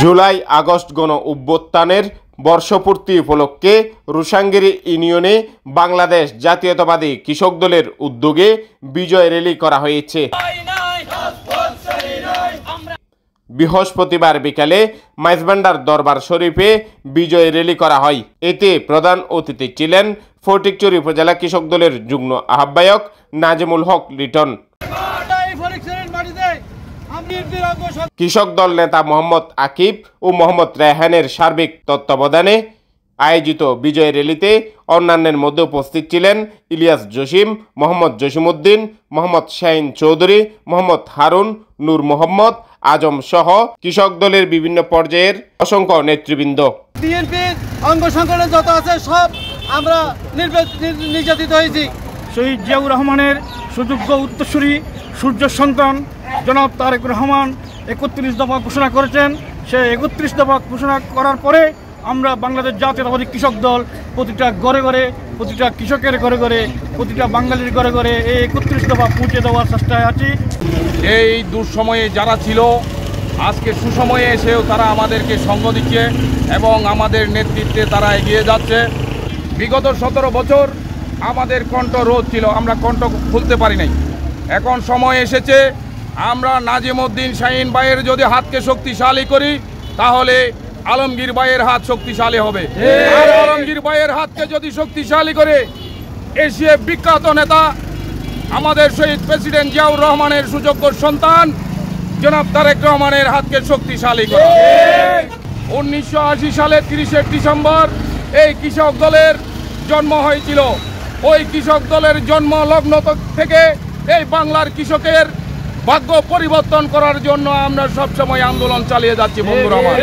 July August গণ অভ্যুত্থানের বর্ষপূর্তি উপলক্ষে রুশাঙ্গিরি ইউনিয়নে বাংলাদেশ জাতীয়তাবাদী কৃষক দলের উদ্যোগে বিজয় র্যালি করা হয়েছে। বৃহস্পতিবার বিকালে মাইজভান্ডার দরবার শরীফে বিজয় র্যালি করা হয়। এতে প্রধান অতিথি ছিলেন ফটিকছড়ি উপজেলা কৃষক দলের যুগ্ম আহ্বায়ক নাজিমুল হক লিটন। কৃষক দল নেতা মোহাম্মদ আকিব ও মোহাম্মদ রেহানের সার্বিক তত্ত্বাবধানে আয়োজিত বিজয় র্যালিতে অন্যান্যের মধ্যে উপস্থিত ছিলেন ইলিয়াস জসিম, মোহাম্মদ জসিমউদ্দিন, মোহাম্মদ শাহিন চৌধুরী, মোহাম্মদ হারুন, নূর মোহাম্মদ আজম সহ কৃষক দলের বিভিন্ন পর্যায়ের অসংখ্য নেতৃবৃন্দ। বিএনপির অঙ্গ সংগঠন যত আছে সব আমরা নির্যাতিত হয়েছি। শহীদ জিয়াউর রহমানের সুযোগ্য উত্তরসূরি সূর্য সন্তান জনাব তারেক রহমান ৩১ দফা ঘোষণা করেছেন। সে ৩১ দফা ঘোষণা করার পরে আমরা বাংলাদেশ জাতীয়তাবাদী কৃষক দল প্রতিটা ঘরে ঘরে, প্রতিটা কৃষকের ঘরে ঘরে, প্রতিটা বাঙালির ঘরে ঘরে এই ৩১ দফা পৌঁছে দেওয়ার চেষ্টায় আছি। এই দুঃসময়ে যারা ছিল আজকে সুসময়ে এসেও তারা আমাদেরকে সঙ্গ দিচ্ছে এবং আমাদের নেতৃত্বে তারা এগিয়ে যাচ্ছে। বিগত ১৭ বছর আমাদের কণ্ঠ রোধ ছিল, আমরা কণ্ঠ খুলতে পারি নাই। এখন সময় এসেছে আমরা নাজিমউদ্দিন শাহিন ভাইয়ের যদি হাতকে শক্তিশালী করি তাহলে আলমগীর ভাইয়ের হাত শক্তিশালী হবে। আর আলমগীর ভাইয়ের হাতকে যদি শক্তিশালী করে এশিয়ার বিখ্যাত নেতা আমাদের শহীদ প্রেসিডেন্ট জিয়াউর রহমানের সুযোগ্য সন্তান জনাব তারেক রহমানের হাতকে শক্তিশালী করে। ১৯৮০ সালের ৩০ ডিসেম্বর এই কৃষক দলের জন্ম হয়েছিল। ওই কৃষক দলের জন্ম লগ্ন থেকে এই বাংলার কৃষকের ভাগ্য পরিবর্তন করার জন্য আমরা সবসময় আন্দোলন চালিয়ে যাচ্ছি। বন্ধুরা আমার,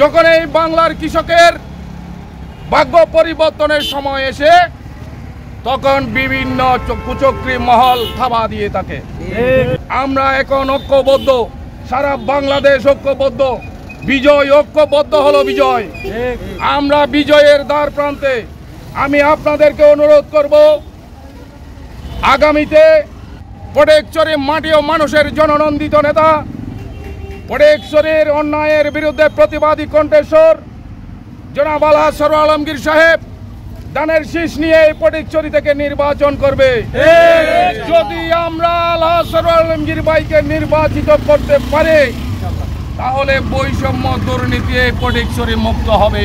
যখন এই বাংলার কৃষকের ভাগ্য পরিবর্তনের সময় এসে তখন বিভিন্ন কুচক্রী মহল থাবা দিয়ে থাকে। আমরা এখন ঐক্যবদ্ধ, সারা বাংলাদেশ ঐক্যবদ্ধ, বিজয় ঐক্যবদ্ধ হলো বিজয়। আমরা বিজয়ের দ্বার প্রান্তে। আমি আপনাদেরকে অনুরোধ করব আগামীতে ফটিকছড়ি মাটি ও মানুষের জননন্দিত নেতা, ফটিকছড়ির অন্যায়ের বিরুদ্ধে প্রতিবাদী কণ্ঠস্বর জনাব আলহাজ সরওয়ার আলমগীর সাহেব ধানের শীষ নিয়ে ফটিকছড়ি থেকে নির্বাচন করবে। যদি আমরা আলহাজ সরওয়ার আলমগীর ভাইকে নির্বাচিত করতে পারি তাহলে বৈষম্য দুর্নীতি ফটিকছড়ি মুক্ত হবে।